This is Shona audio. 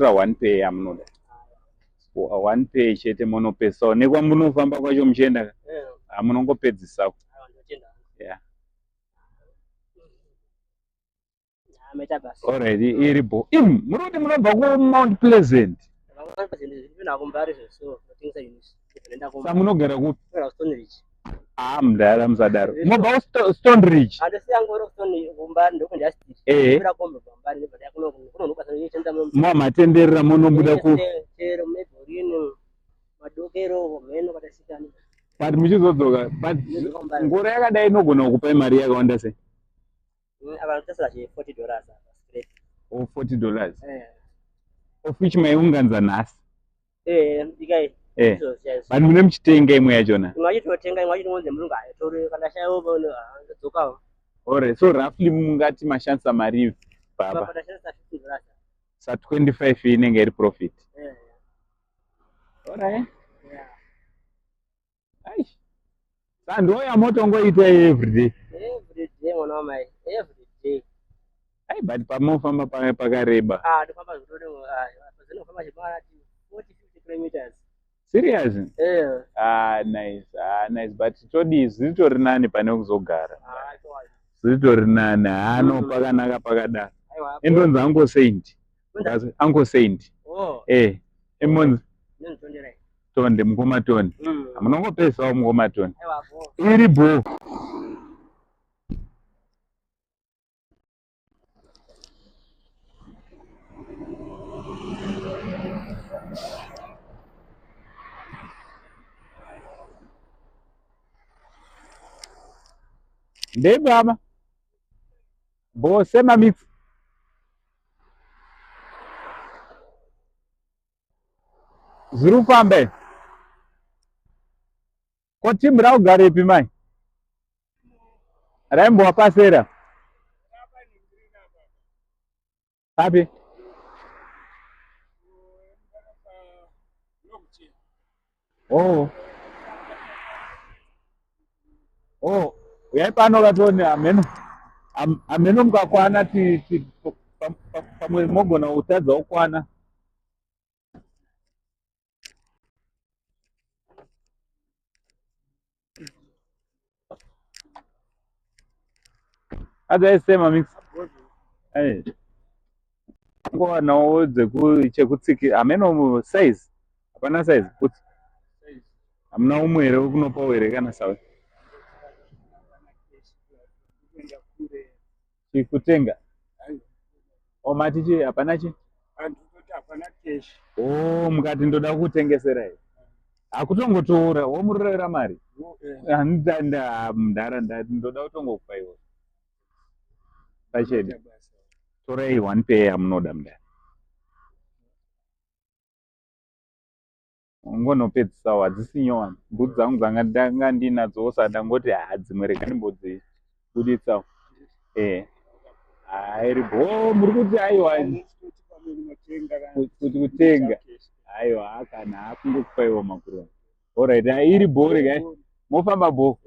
ndinotora 1 pay yamunoda 1 pay chete munopesawo nekwamunofamba kwacho muchienda munongopedzisako. Yeah. Alright, iripo. Muri kuti munobva kuMount Pleasant. Samunogara kupi? Mudara musadaro. Mobva kuStone Ridge. Matenderera munobuda ku but muchizodzoka but ngoro yakadai inogona kukupai mari yakawanda sei? $40 of which maiunganza nhasi. But mune muchitenga imwe yachona. Alright, so roughly mungati mashandisa mari baba sa 25 inenge iri profit. Alright. Aish. Sandoya moto ngoita everyday. Mwana wamai, everyday. But pamofamba pakareba. Ndofamba zvitoro zinofamba chibara 40-50 kilometers. Serious? Nice. Nice, but todi zvitori nani pane kuzogara. Zvitori nani, pakanaka pakadaro. Endonzi Uncle Saint. Uncle Saint. Emonzi. Tonde mukomatoni. Munongopesawo mukomatoni. Iripo. Nde baba. Bo sema mix. Zurufambe. Kotimbra ugare ipi mai? Raimbo wapasera. Happy. Yaipano katoni ameno mukakwana pamwe mogona utadza ukwana. Sema mix. Ngowanawo chekutsikira ameno size hapana size kuti hamuna umwe here kunopa here kana sawa chikutenga matichi hapana chi mukati ndoda kutengesera here hakutongotora womurorera mari mundara ndoda kutongokupa iwe pachede torai 1 pay yamunoda mudara ngonopedzisa hadzisi nyowani mbudzi dzangu dzanga ndinadzo usada ngoti dzimwe rega ndimbodzibuditsawo iripo muri kuti aiwa kuti kutenga aiwa kana akungokupaiwa makuru. Alright, iripo rega mofamba bo